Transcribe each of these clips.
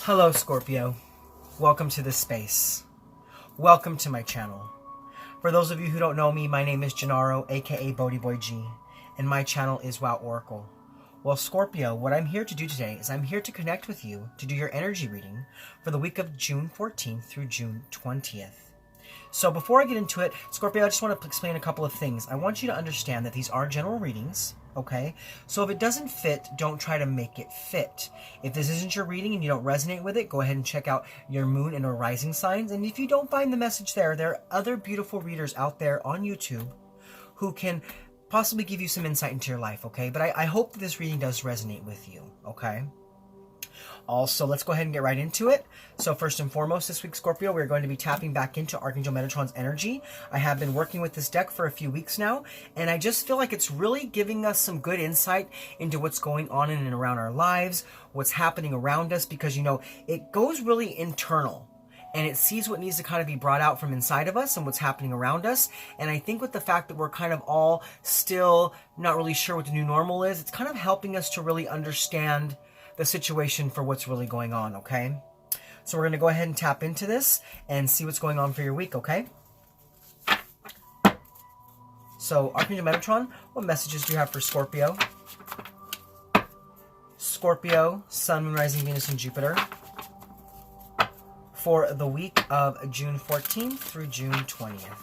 Hello, Scorpio. Welcome to this space. Welcome to my channel. For those of you who don't know me, my name is Gennaro, aka BhodiBoy G, and my channel is Wow Oracle. Well, Scorpio, what I'm here to do today is I'm here to connect with you to do your energy reading for the week of June 14th through June 20th. So before I get into it, Scorpio, I just want to explain a couple of things. I want you to understand that these are general readings, okay? So if it doesn't fit, don't try to make it fit. If this isn't your reading and you don't resonate with it, go ahead and check out your moon and or rising signs. And if you don't find the message there are other beautiful readers out there on YouTube who can possibly give you some insight into your life, okay? But I hope that this reading does resonate with you, okay? Also, let's go ahead and get right into it. So first and foremost, this week, Scorpio, we're going to be tapping back into Archangel Metatron's energy. I have been working with this deck for a few weeks now, and I just feel like it's really giving us some good insight into what's going on in and around our lives, what's happening around us, because, you know, it goes really internal. And it sees what needs to kind of be brought out from inside of us and what's happening around us. And I think with the fact that we're kind of all still not really sure what the new normal is, it's kind of helping us to really understand the situation for what's really going on, okay? So we're going to go ahead and tap into this and see what's going on for your week, okay? So, Archangel Metatron, what messages do you have for Scorpio? Scorpio, Sun, Moon, Rising, Venus, and Jupiter for the week of June 14th through June 20th.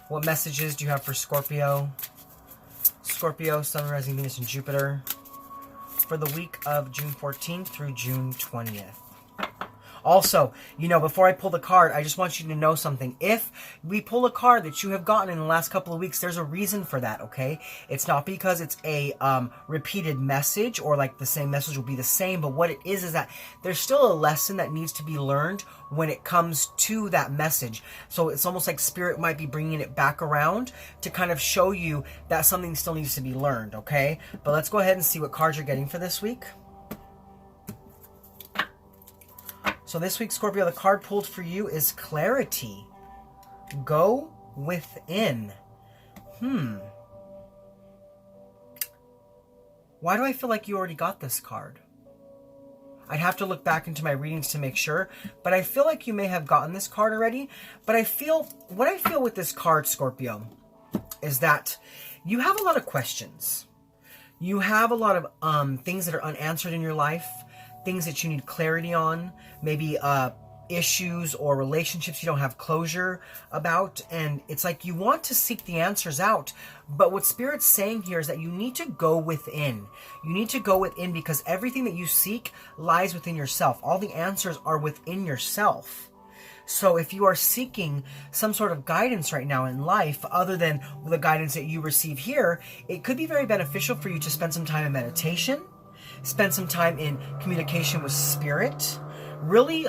What messages do you have for Scorpio? Scorpio, Sun, Rising, Venus, and Jupiter for the week of June 14th through June 20th. Also, you know, before I pull the card, I just want you to know something. If we pull a card that you have gotten in the last couple of weeks, there's a reason for that, okay? It's not because it's a repeated message or like the same message will be the same, but what it is that there's still a lesson that needs to be learned when it comes to that message. So it's almost like Spirit might be bringing it back around to kind of show you that something still needs to be learned, okay? But let's go ahead and see what cards you're getting for this week. So this week, Scorpio, the card pulled for you is Clarity. Go within. Why do I feel like you already got this card? I'd have to look back into my readings to make sure, but I feel like you may have gotten this card already. But what I feel with this card, Scorpio, is that you have a lot of questions. You have a lot of things that are unanswered in your life. Things that you need clarity on, maybe issues or relationships you don't have closure about, and it's like you want to seek the answers out, but what Spirit's saying here is that you need to go within. You need to go within because everything that you seek lies within yourself. All the answers are within yourself. So if you are seeking some sort of guidance right now in life, other than the guidance that you receive here, it could be very beneficial for you to spend some time in meditation, spend some time in communication with Spirit, really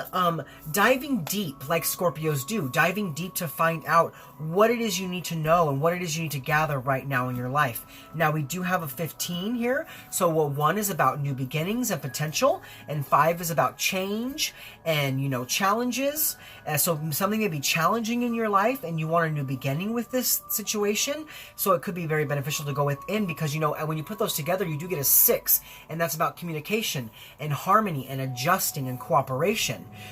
diving deep like Scorpios do, diving deep to find out what it is you need to know and what it is you need to gather right now in your life. Now, we do have a 15 here, so 1 is about new beginnings and potential, and 5 is about change and, you know, challenges. So something may be challenging in your life and you want a new beginning with this situation, so it could be very beneficial to go within because, you know, when you put those together, you do get a 6, and that's about communication and harmony and adjusting and cooperation.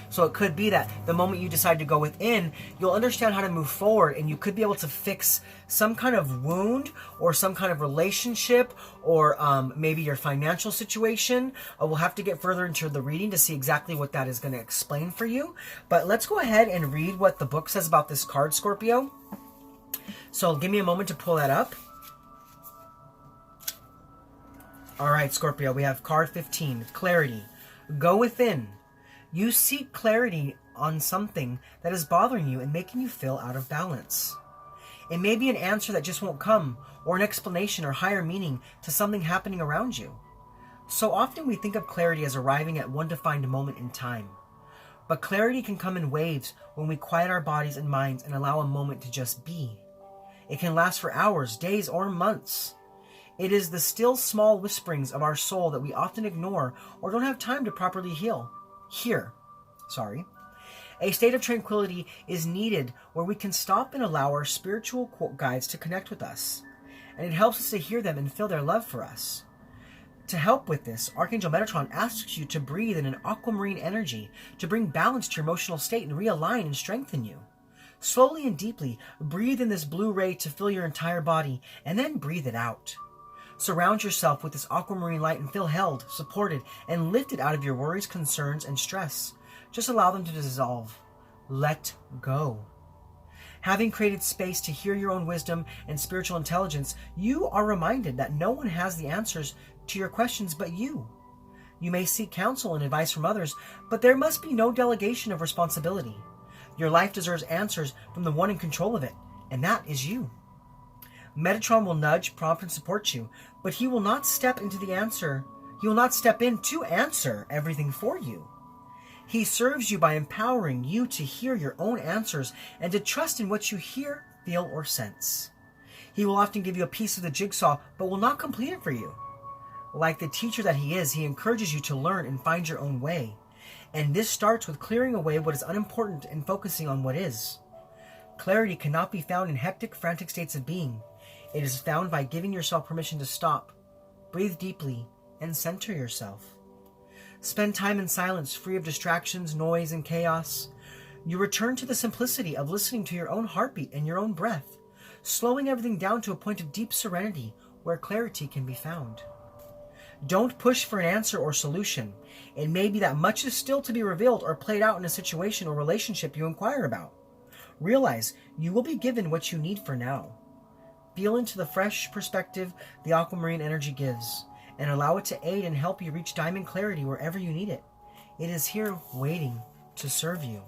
So it could be that the moment you decide to go within, you'll understand how to move forward and you could be able to fix some kind of wound or some kind of relationship or maybe your financial situation. We'll have to get further into the reading to see exactly what that is going to explain for you. But let's go ahead and read what the book says about this card, Scorpio. So give me a moment to pull that up. All right, Scorpio, we have card 15, Clarity. Go within. You seek clarity on something that is bothering you and making you feel out of balance. It may be an answer that just won't come, or an explanation or higher meaning to something happening around you. So often we think of clarity as arriving at one defined moment in time. But clarity can come in waves when we quiet our bodies and minds and allow a moment to just be. It can last for hours, days, or months. It is the still small whisperings of our soul that we often ignore or don't have time to properly hear. A state of tranquility is needed where we can stop and allow our spiritual guides to connect with us. And it helps us to hear them and feel their love for us. To help with this, Archangel Metatron asks you to breathe in an aquamarine energy to bring balance to your emotional state and realign and strengthen you. Slowly and deeply, breathe in this blue ray to fill your entire body, and then breathe it out. Surround yourself with this aquamarine light and feel held, supported, and lifted out of your worries, concerns, and stress. Just allow them to dissolve. Let go. Having created space to hear your own wisdom and spiritual intelligence, you are reminded that no one has the answers to your questions but you. You may seek counsel and advice from others, but there must be no delegation of responsibility. Your life deserves answers from the one in control of it, and that is you. Metatron will nudge, prompt, and support you, but he will not step in to answer everything for you. He serves you by empowering you to hear your own answers and to trust in what you hear, feel, or sense. He will often give you a piece of the jigsaw, but will not complete it for you. Like the teacher that he is, he encourages you to learn and find your own way. And this starts with clearing away what is unimportant and focusing on what is. Clarity cannot be found in hectic, frantic states of being. It is found by giving yourself permission to stop, breathe deeply, and center yourself. Spend time in silence, free of distractions, noise, and chaos. You return to the simplicity of listening to your own heartbeat and your own breath, slowing everything down to a point of deep serenity where clarity can be found. Don't push for an answer or solution. It may be that much is still to be revealed or played out in a situation or relationship you inquire about. Realize you will be given what you need for now. Feel into the fresh perspective the aquamarine energy gives, and allow it to aid and help you reach diamond clarity wherever you need it. It is here waiting to serve you.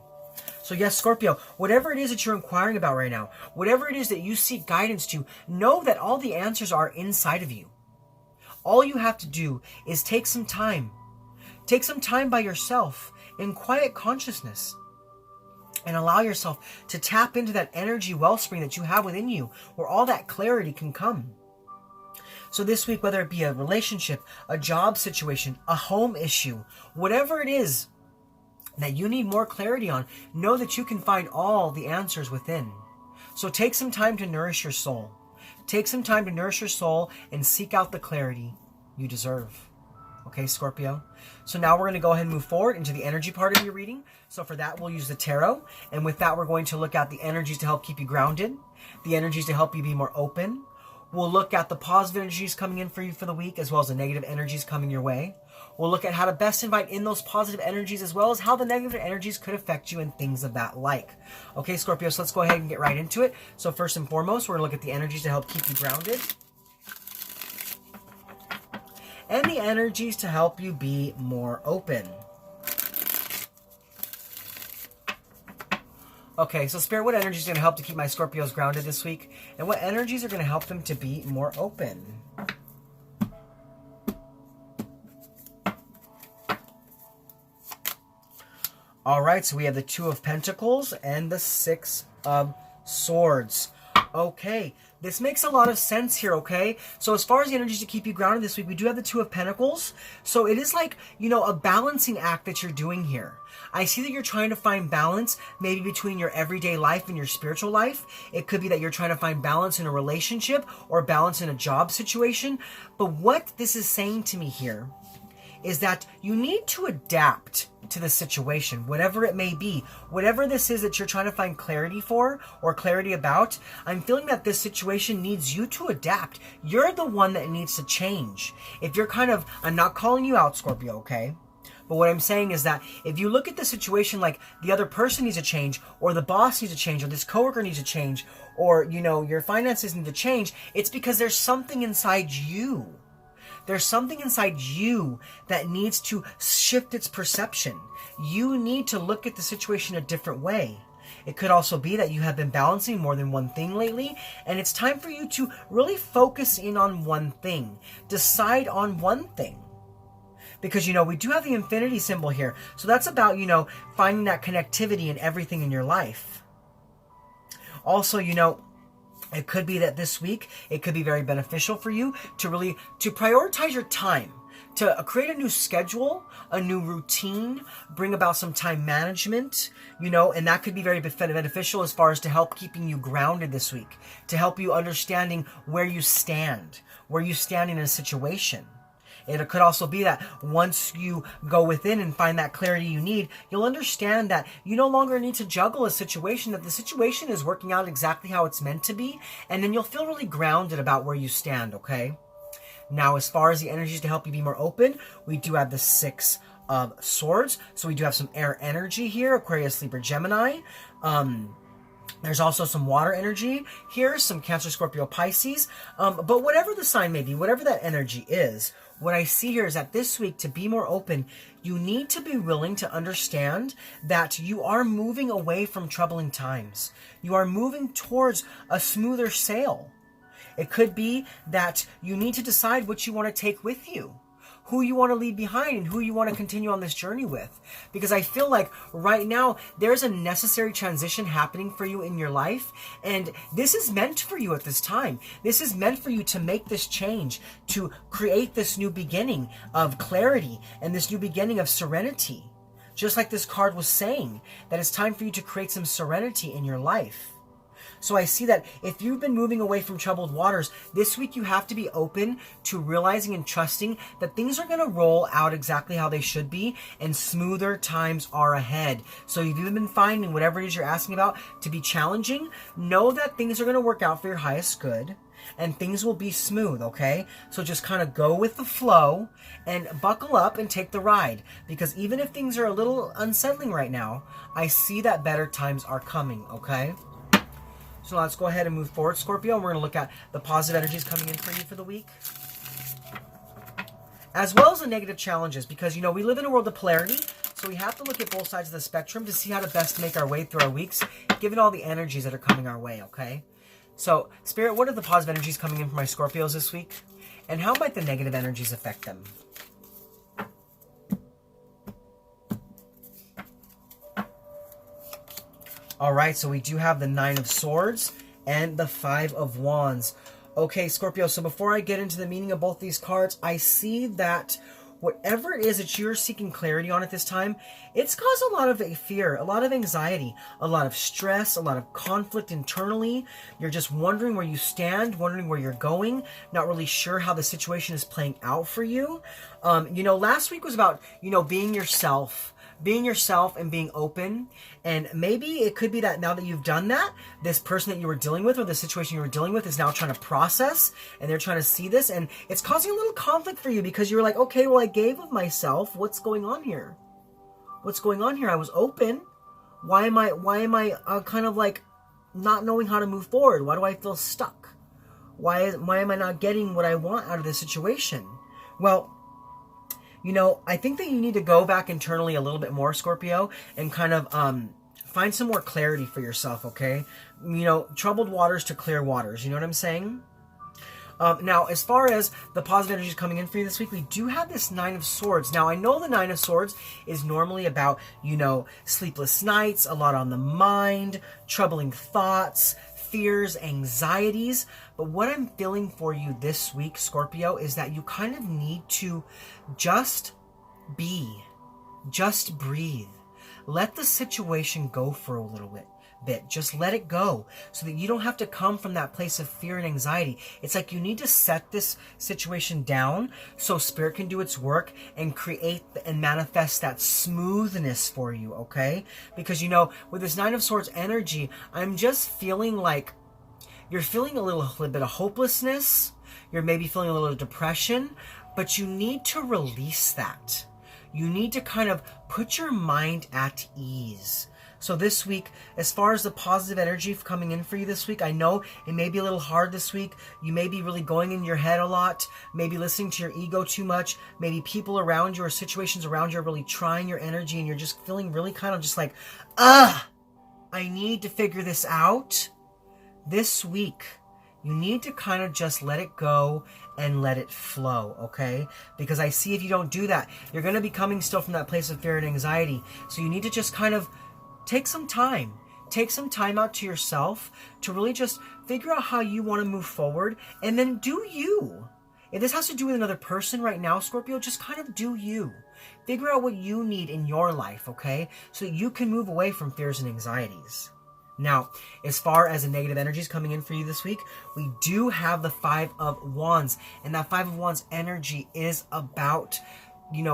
So yes, Scorpio, whatever it is that you're inquiring about right now, whatever it is that you seek guidance to, know that all the answers are inside of you. All you have to do is take some time. Take some time by yourself in quiet consciousness and allow yourself to tap into that energy wellspring that you have within you where all that clarity can come. So this week, whether it be a relationship, a job situation, a home issue, whatever it is that you need more clarity on, know that you can find all the answers within. So take some time to nourish your soul. Take some time to nourish your soul and seek out the clarity you deserve. Okay, Scorpio? So now we're going to go ahead and move forward into the energy part of your reading. So for that, we'll use the tarot. And with that, we're going to look at the energies to help keep you grounded, the energies to help you be more open. We'll look at the positive energies coming in for you for the week, as well as the negative energies coming your way. We'll look at how to best invite in those positive energies, as well as how the negative energies could affect you and things of that like. Okay, Scorpio, so let's go ahead and get right into it. So first and foremost, we're going to look at the energies to help keep you grounded, and the energies to help you be more open. Okay, so Spirit, what energy is going to help to keep my Scorpios grounded this week? And what energies are going to help them to be more open? All right, so we have the Two of Pentacles and the Six of Swords. Okay, this makes a lot of sense here, okay? So as far as the energies to keep you grounded this week, we do have the Two of Pentacles. So it is like, you know, a balancing act that you're doing here. I see that you're trying to find balance maybe between your everyday life and your spiritual life. It could be that you're trying to find balance in a relationship or balance in a job situation. But what this is saying to me here is that you need to adapt to the situation, whatever it may be. Whatever this is that you're trying to find clarity for or clarity about, I'm feeling that this situation needs you to adapt. You're the one that needs to change. If you're kind of, I'm not calling you out, Scorpio, okay? But what I'm saying is that if you look at the situation like the other person needs to change, or the boss needs to change, or this coworker needs to change, or, you know, your finances need to change, it's because there's something inside you. There's something inside you that needs to shift its perception. You need to look at the situation a different way. It could also be that you have been balancing more than one thing lately, and it's time for you to really focus in on one thing. Decide on one thing. Because, you know, we do have the infinity symbol here. So that's about, you know, finding that connectivity in everything in your life. Also, you know, it could be that this week, it could be very beneficial for you to really, to prioritize your time, to create a new schedule, a new routine, bring about some time management, you know, and that could be very beneficial as far as to help keeping you grounded this week, to help you understanding where you stand in a situation. It could also be that once you go within and find that clarity you need, you'll understand that you no longer need to juggle a situation, that the situation is working out exactly how it's meant to be, and then you'll feel really grounded about where you stand, okay? Now, as far as the energies to help you be more open, we do have the 6 of Swords. So we do have some air energy here, Aquarius, Libra, Gemini. There's also some water energy here, some Cancer, Scorpio, Pisces. But whatever the sign may be, whatever that energy is, what I see here is that this week, to be more open, you need to be willing to understand that you are moving away from troubling times. You are moving towards a smoother sail. It could be that you need to decide what you want to take with you, who you want to leave behind, and who you want to continue on this journey with. Because I feel like right now there's a necessary transition happening for you in your life, and this is meant for you at this time. This is meant for you to make this change, to create this new beginning of clarity and this new beginning of serenity. Just like this card was saying, that it's time for you to create some serenity in your life. So I see that if you've been moving away from troubled waters, this week you have to be open to realizing and trusting that things are going to roll out exactly how they should be, and smoother times are ahead. So if you've been finding whatever it is you're asking about to be challenging, know that things are going to work out for your highest good, and things will be smooth, okay? So just kind of go with the flow and buckle up and take the ride. Because even if things are a little unsettling right now, I see that better times are coming, okay? So let's go ahead and move forward, Scorpio, and we're going to look at the positive energies coming in for you for the week, as well as the negative challenges, because, you know, we live in a world of polarity, so we have to look at both sides of the spectrum to see how to best make our way through our weeks, given all the energies that are coming our way, okay? So, Spirit, what are the positive energies coming in for my Scorpios this week, and how might the negative energies affect them? All right, so we do have the 9 of Swords and the 5 of Wands. Okay, Scorpio, so before I get into the meaning of both these cards, I see that whatever it is that you're seeking clarity on at this time, it's caused a lot of fear, a lot of anxiety, a lot of stress, a lot of conflict internally. You're just wondering where you stand, wondering where you're going, not really sure how the situation is playing out for you. You know, last week was about, you know, being yourself and being open. And maybe it could be that now that you've done that, this person that you were dealing with or the situation you were dealing with is now trying to process, and they're trying to see this, and it's causing a little conflict for you because you're like, okay, well, I gave of myself. What's going on here? What's going on here? I was open. Why am I kind of like not knowing how to move forward? Why do I feel stuck? Why am I not getting what I want out of this situation? Well, you know, I think that you need to go back internally a little bit more, Scorpio, and kind of find some more clarity for yourself, okay? You know, troubled waters to clear waters. You know what I'm saying? Now, as far as the positive energies coming in for you this week, we do have this 9 of Swords. Now, I know the 9 of Swords is normally about, you know, sleepless nights, a lot on the mind, troubling thoughts, fears, anxieties. But what I'm feeling for you this week, Scorpio, is that you kind of need to just be, just breathe. Let the situation go for a little bit. Just let it go so that you don't have to come from that place of fear and anxiety. It's like you need to set this situation down so Spirit can do its work and create and manifest that smoothness for you, okay? Because, you know, with this 9 of Swords energy, I'm just feeling like you're feeling a little bit of hopelessness. You're maybe feeling a little depression, but you need to release that. You need to kind of put your mind at ease. So this week, as far as the positive energy coming in for you this week, I know it may be a little hard this week. You may be really going in your head a lot, maybe listening to your ego too much. Maybe people around you or situations around you are really trying your energy, and you're just feeling really kind of just like, I need to figure this out. This week, you need to kind of just let it go and let it flow, okay? Because I see if you don't do that, you're going to be coming still from that place of fear and anxiety. So you need to just kind of take some time out to yourself to really just figure out how you want to move forward, and then do you. If this has to do with another person right now, Scorpio, just kind of do you. Figure out what you need in your life, okay? So that you can move away from fears and anxieties. Now, as far as the negative energies coming in for you this week, we do have the Five of Wands. And that Five of Wands energy is about,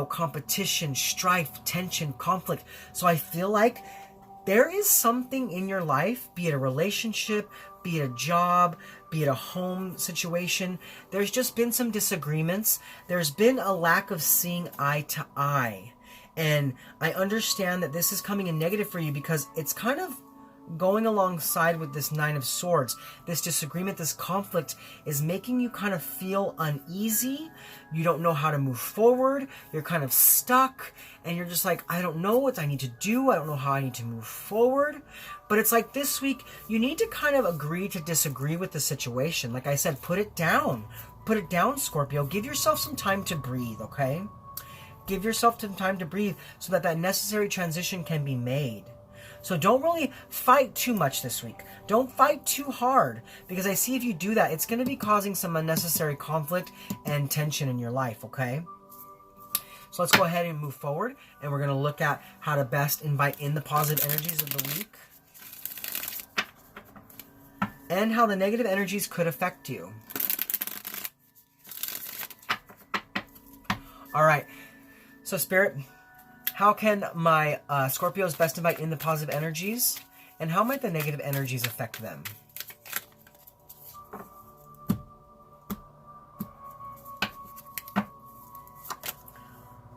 competition, strife, tension, conflict. So I feel like there is something in your life, be it a relationship, be it a job, be it a home situation. There's just been some disagreements. There's been a lack of seeing eye to eye. And I understand that this is coming in negative for you because it's kind of going alongside with this Nine of Swords. This disagreement, this conflict is making you kind of feel uneasy. You don't know how to move forward. You're kind of stuck and you're just like, I don't know what I need to do. I don't know how I need to move forward. But it's like this week, you need to kind of agree to disagree with the situation. Like I said, put it down. Put it down, Scorpio. Give yourself some time to breathe, okay? Give yourself some time to breathe so that that necessary transition can be made. So don't really fight too much this week. Don't fight too hard, because I see if you do that, it's going to be causing some unnecessary conflict and tension in your life, okay? So let's go ahead and move forward, and we're going to look at how to best invite in the positive energies of the week and how the negative energies could affect you. All right. So, Spirit, how can my Scorpios best invite in the positive energies? And how might the negative energies affect them?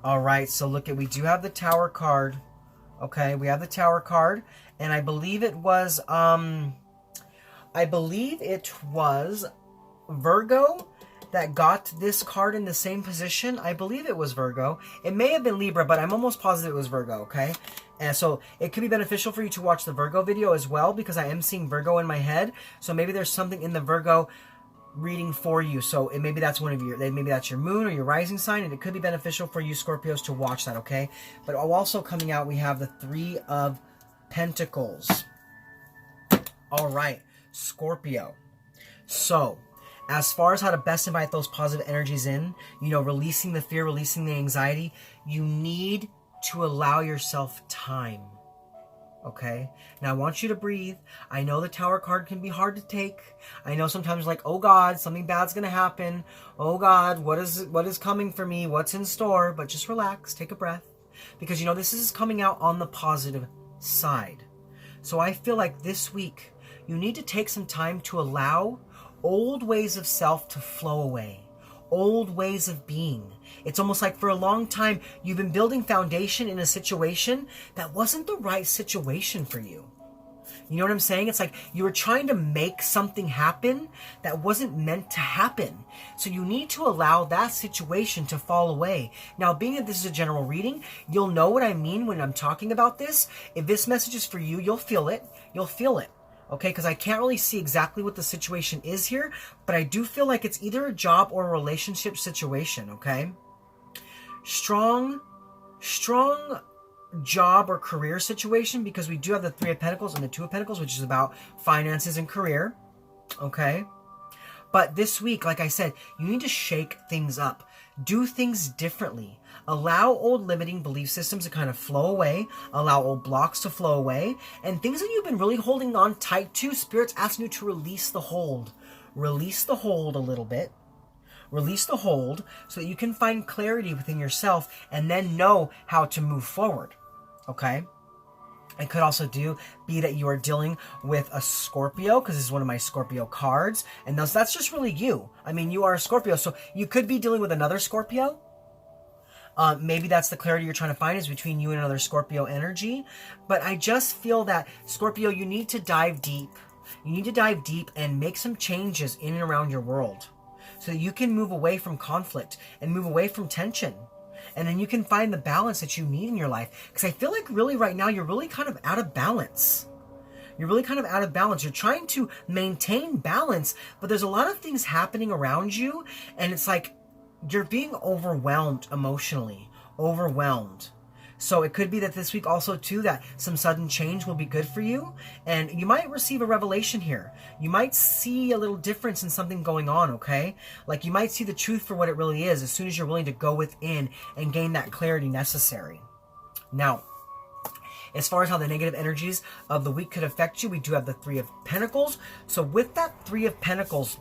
All right, so look we do have the Tower card. Okay, we have the Tower card. And I believe it was, Virgo that got this card in the same position. I believe it was Virgo. It may have been Libra, but I'm almost positive it was Virgo, okay? And so it could be beneficial for you to watch the Virgo video as well, because I am seeing Virgo in my head. So maybe there's something in the Virgo reading for you. So maybe that's maybe that's your moon or your rising sign, and it could be beneficial for you Scorpios to watch that, okay? But also coming out, we have the Three of Pentacles. All right, Scorpio. So, as far as how to best invite those positive energies in, releasing the fear, releasing the anxiety, you need to allow yourself time. Okay? Now, I want you to breathe. I know the Tower card can be hard to take. I know sometimes like, oh God, something bad's going to happen. Oh God, what is coming for me? What's in store? But just relax, take a breath. Because, this is coming out on the positive side. So I feel like this week, you need to take some time to allow old ways of self to flow away. Old ways of being. It's almost like for a long time, you've been building foundation in a situation that wasn't the right situation for you. You know what I'm saying? It's like you were trying to make something happen that wasn't meant to happen. So you need to allow that situation to fall away. Now, being that this is a general reading, you'll know what I mean when I'm talking about this. If this message is for you, you'll feel it. You'll feel it. Okay, because I can't really see exactly what the situation is here, but I do feel like it's either a job or a relationship situation, okay? Strong job or career situation, because we do have the Three of Pentacles and the Two of Pentacles, which is about finances and career, okay? But this week, like I said, you need to shake things up. Do things differently. Allow old limiting belief systems to kind of flow away. Allow old blocks to flow away. And things that you've been really holding on tight to, Spirit's asking you to release the hold. Release the hold a little bit. Release the hold so that you can find clarity within yourself and then know how to move forward. Okay? It could also be that you are dealing with a Scorpio, because this is one of my Scorpio cards. And that's just really you. I mean, you are a Scorpio, so you could be dealing with another Scorpio. Maybe that's the clarity you're trying to find, is between you and another Scorpio energy. But I just feel that, Scorpio, you need to dive deep. You need to dive deep and make some changes in and around your world so that you can move away from conflict and move away from tension. And then you can find the balance that you need in your life. Because I feel like really right now, you're really kind of out of balance. You're really kind of out of balance. You're trying to maintain balance, but there's a lot of things happening around you. And it's like you're being overwhelmed emotionally. Overwhelmed. So it could be that this week also too, that some sudden change will be good for you. And you might receive a revelation here. You might see a little difference in something going on, okay? Like you might see the truth for what it really is as soon as you're willing to go within and gain that clarity necessary. Now, As far as how the negative energies of the week could affect you, we do have the Three of Pentacles. So with that Three of Pentacles,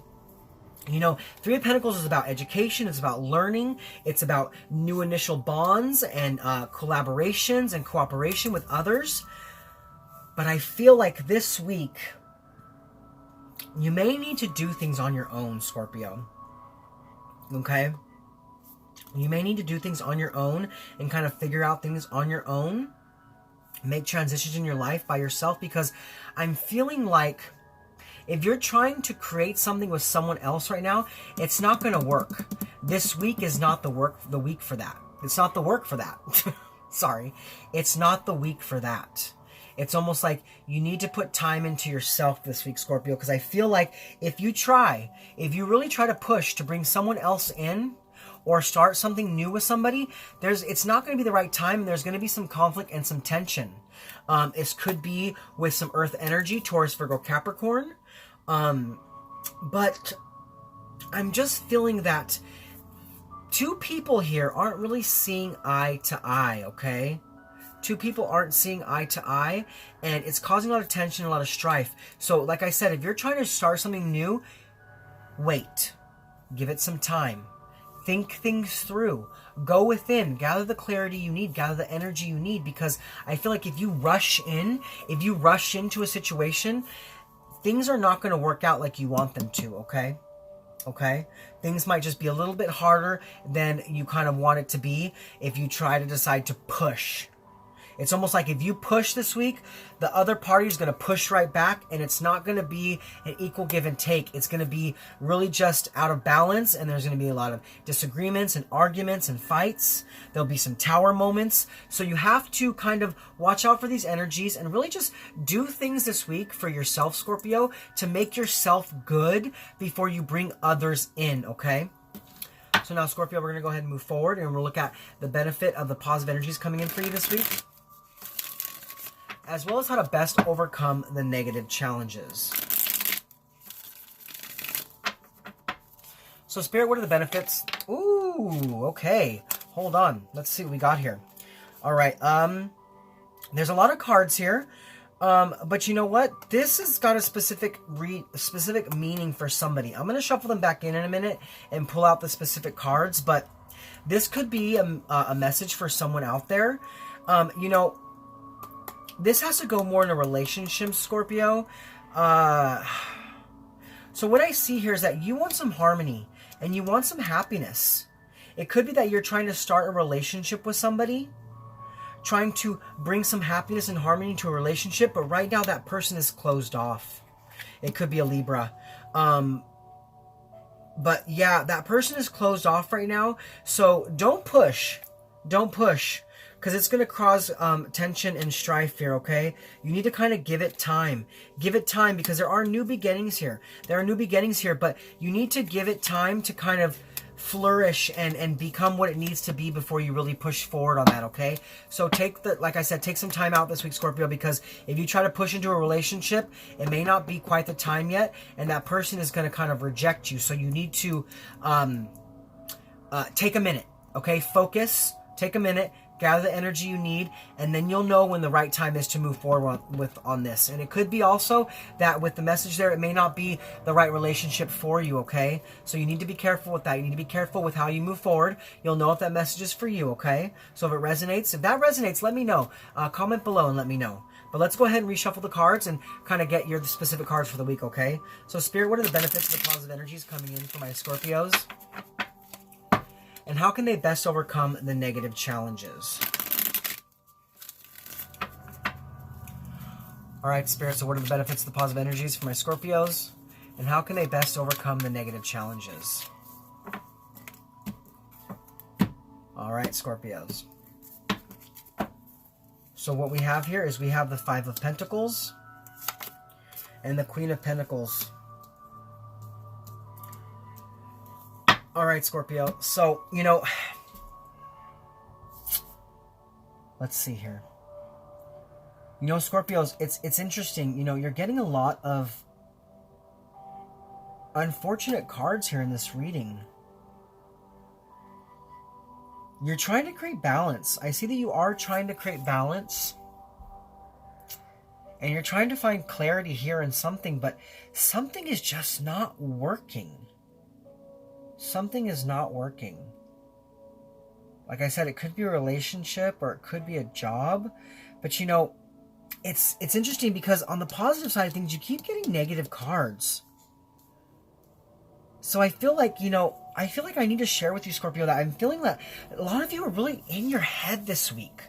you know, Three of Pentacles is about education, it's about learning, it's about new initial bonds and collaborations and cooperation with others. But I feel like this week, you may need to do things on your own, Scorpio. Okay? You may need to do things on your own and kind of figure out things on your own. Make transitions in your life by yourself, because I'm feeling like if you're trying to create something with someone else right now, it's not going to work. This week is not the week for that. It's not the work for that. Sorry. It's not the week for that. It's almost like you need to put time into yourself this week, Scorpio, because I feel like if you really try to push to bring someone else in or start something new with somebody, it's not going to be the right time, and there's going to be some conflict and some tension. It could be with some earth energy, Taurus, Virgo, Capricorn. But I'm just feeling that two people here aren't really seeing eye to eye, okay? Two people aren't seeing eye to eye, and it's causing a lot of tension, a lot of strife. So, like I said, if you're trying to start something new, wait. Give it some time. Think things through. Go within. Gather the clarity you need. Gather the energy you need, because I feel like if you rush into a situation, things are not going to work out like you want them to, okay? Okay? Things might just be a little bit harder than you kind of want it to be if you try to decide to push. It's almost like if you push this week, the other party is going to push right back, and it's not going to be an equal give and take. It's going to be really just out of balance, and there's going to be a lot of disagreements and arguments and fights. There'll be some tower moments. So you have to kind of watch out for these energies and really just do things this week for yourself, Scorpio, to make yourself good before you bring others in, okay? So now, Scorpio, we're going to go ahead and move forward, and we'll look at the benefit of the positive energies coming in for you this week, as well as how to best overcome the negative challenges. So, Spirit, what are the benefits? Ooh, okay. Hold on. Let's see what we got here. All right. There's a lot of cards here. But you know what? This has got a specific meaning for somebody. I'm going to shuffle them back in a minute and pull out the specific cards. But this could be a message for someone out there. You know, this has to go more in a relationship, Scorpio. So what I see here is that you want some harmony and you want some happiness. It could be that you're trying to start a relationship with somebody, trying to bring some happiness and harmony to a relationship, but right now that person is closed off. It could be a Libra. But yeah, that person is closed off right now. So don't push. Don't push. Because it's going to cause tension and strife here, okay? You need to kind of give it time. Give it time, because there are new beginnings here. There are new beginnings here, but you need to give it time to kind of flourish and become what it needs to be before you really push forward on that, okay? So like I said, take some time out this week, Scorpio, because if you try to push into a relationship, it may not be quite the time yet, and that person is going to kind of reject you. So you need to take a minute, okay? Focus, take a minute, gather the energy you need, and then you'll know when the right time is to move forward on this. And it could be also that with the message there, it may not be the right relationship for you, okay? So you need to be careful with that. You need to be careful with how you move forward. You'll know if that message is for you, okay? So if that resonates, let me know. Comment below and let me know. But let's go ahead and reshuffle the cards and kind of get the specific cards for the week, okay? So, Spirit, what are the benefits of the positive energies coming in for my Scorpios? And how can they best overcome the negative challenges? All right, Spirit, so what are the benefits of the positive energies for my Scorpios? And how can they best overcome the negative challenges? All right, Scorpios. So what we have here is we have the Five of Pentacles and the Queen of Pentacles. All right, Scorpio. So, you know, let's see here. You know, Scorpios, it's interesting. You know, you're getting a lot of unfortunate cards here in this reading. You're trying to create balance. I see that you are trying to create balance. And you're trying to find clarity here in something, but something is just not working. Something is not working. Like I said, it could be a relationship or it could be a job. But you know, it's interesting because on the positive side of things, you keep getting negative cards. So I feel like, you know, I need to share with you, Scorpio, that I'm feeling that a lot of you are really in your head this week.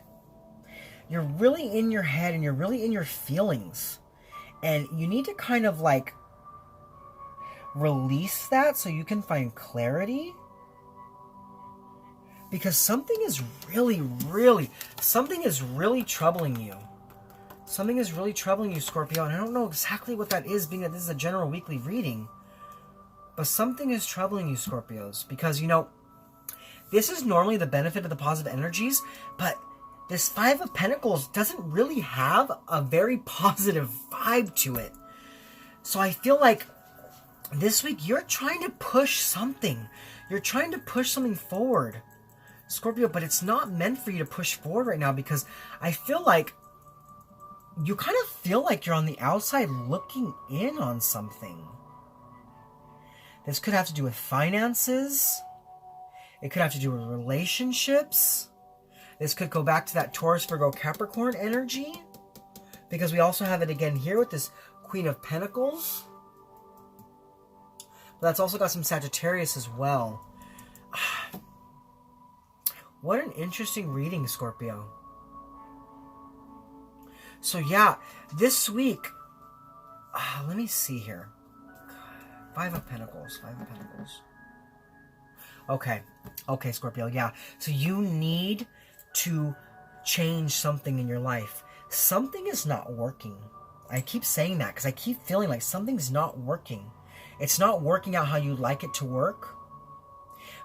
You're really in your head and you're really in your feelings. And you need to kind of like release that so you can find clarity. Because something is really troubling you. Something is really troubling you, Scorpio. And I don't know exactly what that is, being that this is a general weekly reading. But something is troubling you, Scorpios. Because, you know, this is normally the benefit of the positive energies. But this Five of Pentacles doesn't really have a very positive vibe to it. So I feel like this week you're trying to push something. You're trying to push something forward, Scorpio. But it's not meant for you to push forward right now. Because I feel like you kind of feel like you're on the outside looking in on something. This could have to do with finances. It could have to do with relationships. This could go back to that Taurus, Virgo, Capricorn energy. Because we also have it again here with this Queen of Pentacles. But that's also got some Sagittarius as well. What an interesting reading, Scorpio. So yeah, this week, let me see here. Five of Pentacles. Okay, Scorpio, yeah. So you need to change something in your life. Something is not working. I keep saying that because I keep feeling like something's not working. It's not working out how you'd like it to work.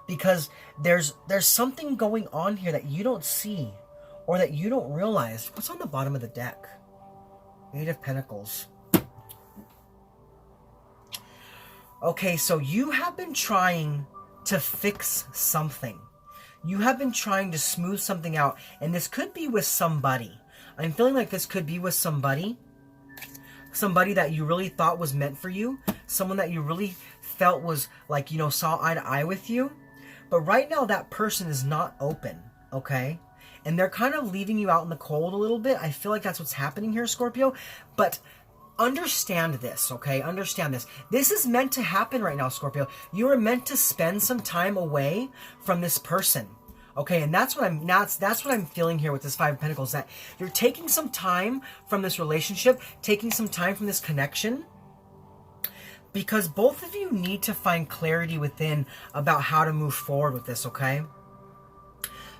Because there's something going on here that you don't see or that you don't realize. What's on the bottom of the deck? Eight of Pentacles. Okay, so you have been trying to fix something. You have been trying to smooth something out. And this could be with somebody. I'm feeling like this could be with somebody. Somebody that you really thought was meant for you. Someone that you really felt was like, you know, saw eye to eye with you. But right now that person is not open, okay? And they're kind of leaving you out in the cold a little bit. I feel like that's what's happening here, Scorpio. But understand this, okay? Understand this. This is meant to happen right now, Scorpio. You are meant to spend some time away from this person, okay? And that's what I'm feeling here with this Five of Pentacles, that you're taking some time from this relationship, taking some time from this connection, because both of you need to find clarity within about how to move forward with this, okay?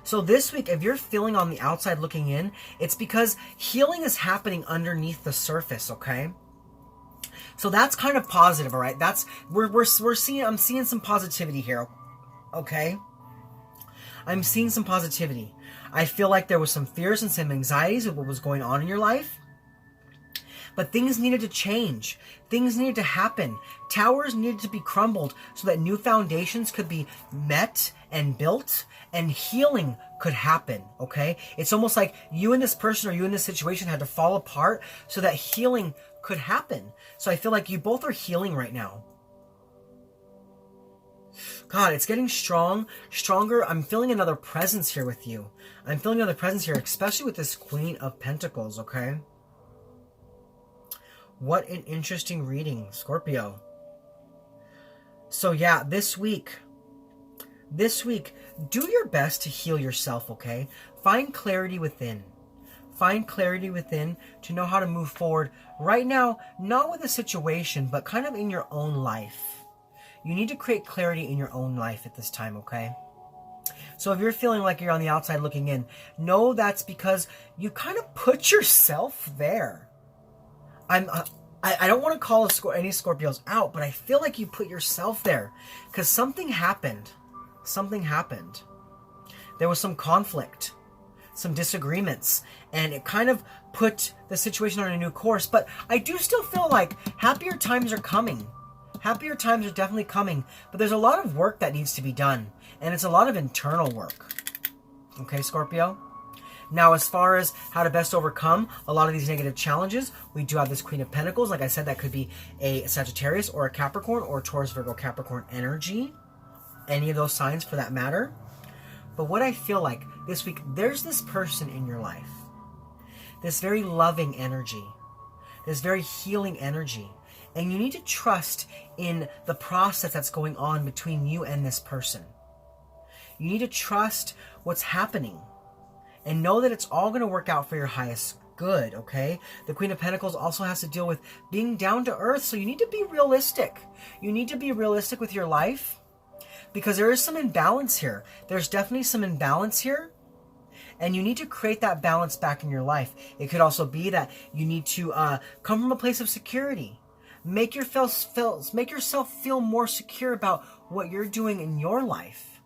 So this week, if you're feeling on the outside looking in, it's because healing is happening underneath the surface, okay? So that's kind of positive, all right? I'm seeing some positivity here, okay? I'm seeing some positivity. I feel like there was some fears and some anxieties of what was going on in your life. But things needed to change. Things needed to happen. Towers needed to be crumbled so that new foundations could be met and built and healing could happen, okay? It's almost like you and this person or you in this situation had to fall apart so that healing could happen. So I feel like you both are healing right now. God, it's getting stronger. I'm feeling another presence here with you. I'm feeling another presence here, especially with this Queen of Pentacles, okay? What an interesting reading, Scorpio. So yeah, this week, do your best to heal yourself, okay? Find clarity within. Find clarity within to know how to move forward right now, not with a situation, but kind of in your own life. You need to create clarity in your own life at this time, okay? So if you're feeling like you're on the outside looking in, know that's because you kind of put yourself there. I don't want to call any Scorpios out, but I feel like you put yourself there because something happened. Something happened. There was some conflict, some disagreements, and it kind of put the situation on a new course. But I do still feel like happier times are coming. Happier times are definitely coming, but there's a lot of work that needs to be done, and it's a lot of internal work. Okay, Scorpio? Now, as far as how to best overcome a lot of these negative challenges, we do have this Queen of Pentacles. Like I said, that could be a Sagittarius or a Capricorn or Taurus, Virgo, Capricorn energy. Any of those signs for that matter. But what I feel like this week, there's this person in your life. This very loving energy. This very healing energy. And you need to trust in the process that's going on between you and this person. You need to trust what's happening. And know that it's all going to work out for your highest good, okay? The Queen of Pentacles also has to deal with being down to earth. So you need to be realistic. You need to be realistic with your life. Because there is some imbalance here. There's definitely some imbalance here. And you need to create that balance back in your life. It could also be that you need to come from a place of security. Make yourself feel more secure about what you're doing in your life.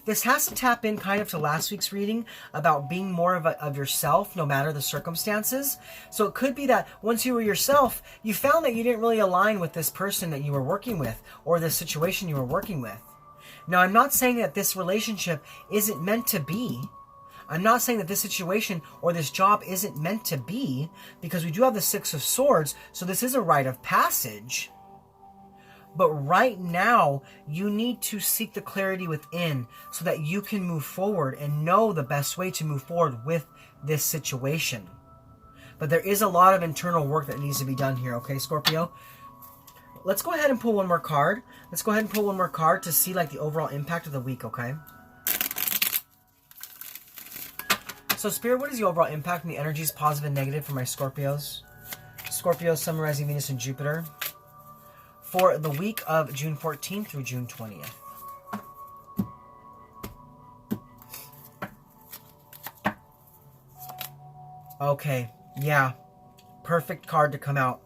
This has to tap in kind of to last week's reading about being more of yourself no matter the circumstances. So it could be that once you were yourself, you found that you didn't really align with this person that you were working with or this situation you were working with. Now, I'm not saying that this relationship isn't meant to be. I'm not saying that this situation or this job isn't meant to be, because we do have the Six of Swords, so this is a rite of passage. But right now, you need to seek the clarity within so that you can move forward and know the best way to move forward with this situation. But there is a lot of internal work that needs to be done here, okay, Scorpio? Let's go ahead and pull one more card. Let's go ahead and pull one more card to see like the overall impact of the week, okay? So, Spirit, what is the overall impact and the energies, positive and negative, for my Scorpios? Scorpio, Sun, Rising, Venus, and Jupiter. For the week of June 14th through June 20th. Okay, yeah. Perfect card to come out.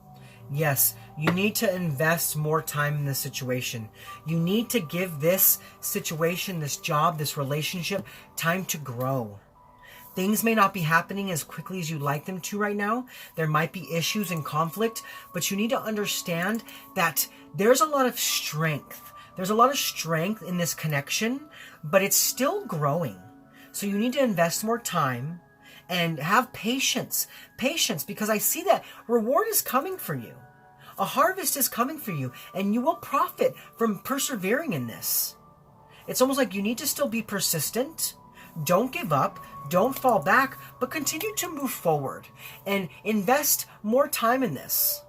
Yes, you need to invest more time in this situation. You need to give this situation, this job, this relationship, time to grow. Things may not be happening as quickly as you'd like them to right now. There might be issues and conflict, but you need to understand that there's a lot of strength. There's a lot of strength in this connection, but it's still growing. So you need to invest more time and have patience. Patience, because I see that reward is coming for you. A harvest is coming for you, and you will profit from persevering in this. It's almost like you need to still be persistent. Don't give up. Don't fall back, but continue to move forward and invest more time in this,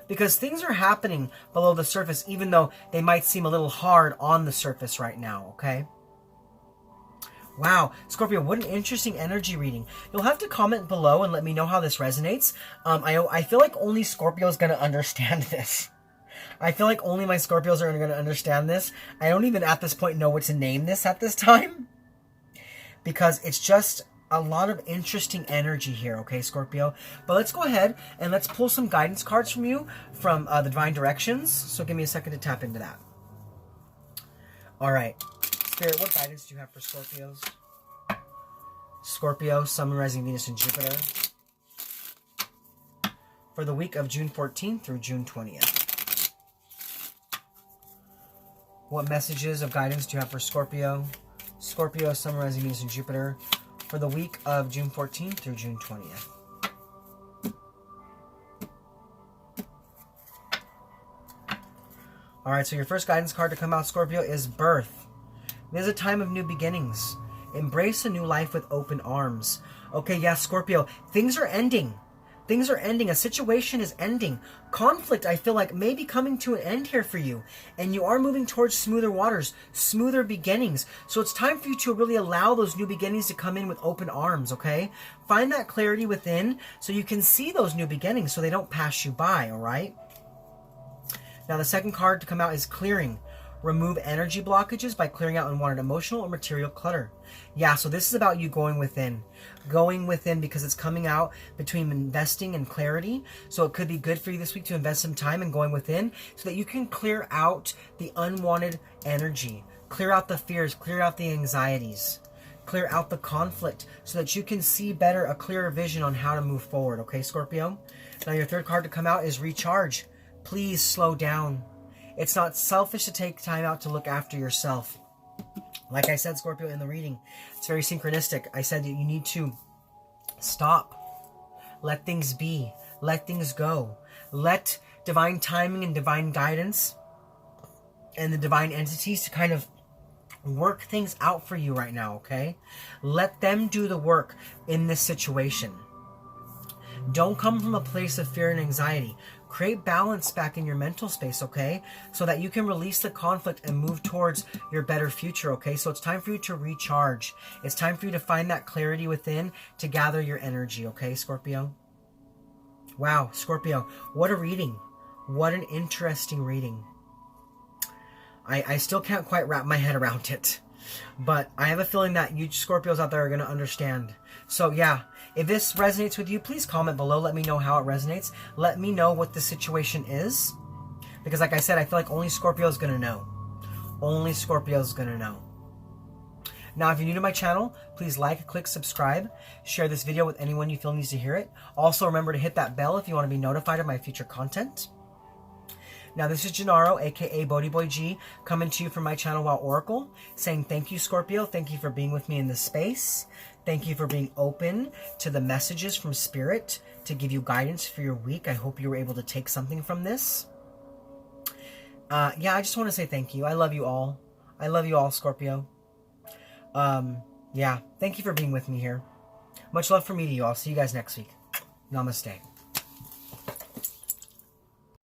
because things are happening below the surface, even though they might seem a little hard on the surface right now, okay? Wow, Scorpio, what an interesting energy reading. You'll have to comment below and let me know how this resonates. I feel like only Scorpio is going to understand this. I feel like only my Scorpios are going to understand this. I don't even at this point know what to name this at this time, because it's just a lot of interesting energy here, okay, Scorpio? But let's go ahead and let's pull some guidance cards from you from the Divine Directions. So give me a second to tap into that. All right. Spirit, what guidance do you have for Scorpios? Scorpio, Sun, Rising, Venus, and Jupiter. For the week of June 14th through June 20th. What messages of guidance do you have for Scorpio? Scorpio, Sun, Rising, Venus, and Jupiter. For the week of June 14th through June 20th. Alright, so your first guidance card to come out, Scorpio, is Birth. It is a time of new beginnings. Embrace a new life with open arms. Okay, yeah, Scorpio, things are ending. Things are ending. A situation is ending. Conflict, I feel like, may be coming to an end here for you. And you are moving towards smoother waters, smoother beginnings. So it's time for you to really allow those new beginnings to come in with open arms, okay? Find that clarity within so you can see those new beginnings so they don't pass you by, all right? Now, the second card to come out is Clearing. Remove energy blockages by clearing out unwanted emotional or material clutter. Yeah, so this is about you going within. Going within, because it's coming out between investing and clarity. So it could be good for you this week to invest some time in going within so that you can clear out the unwanted energy. Clear out the fears, clear out the anxieties. Clear out the conflict so that you can see better, a clearer vision on how to move forward. Okay, Scorpio? Now your third card to come out is Recharge. Please slow down. It's not selfish to take time out to look after yourself. Like I said, Scorpio, in the reading, it's very synchronistic. I said that you need to stop. Let things be. Let things go. Let divine timing and divine guidance and the divine entities to kind of work things out for you right now, okay? Let them do the work in this situation. Don't come from a place of fear and anxiety. Create balance back in your mental space, okay? So that you can release the conflict and move towards your better future, okay? So it's time for you to recharge. It's time for you to find that clarity within to gather your energy, okay, Scorpio? Wow, Scorpio, what a reading. What an interesting reading. I still can't quite wrap my head around it. But I have a feeling that you Scorpios out there are going to understand. So yeah, if this resonates with you, please comment below. Let me know how it resonates. Let me know what the situation is. Because like I said, I feel like only Scorpio is going to know. Only Scorpio is going to know. Now, if you're new to my channel, please like, click, subscribe. Share this video with anyone you feel needs to hear it. Also, remember to hit that bell if you want to be notified of my future content. Now, this is Gennaro, aka BhodiBoy G, coming to you from my channel Wow Oracle, saying thank you, Scorpio. Thank you for being with me in this space. Thank you for being open to the messages from Spirit to give you guidance for your week. I hope you were able to take something from this. Yeah, I just want to say thank you. I love you all. I love you all, Scorpio. Yeah, thank you for being with me here. Much love from me to you all. See you guys next week. Namaste.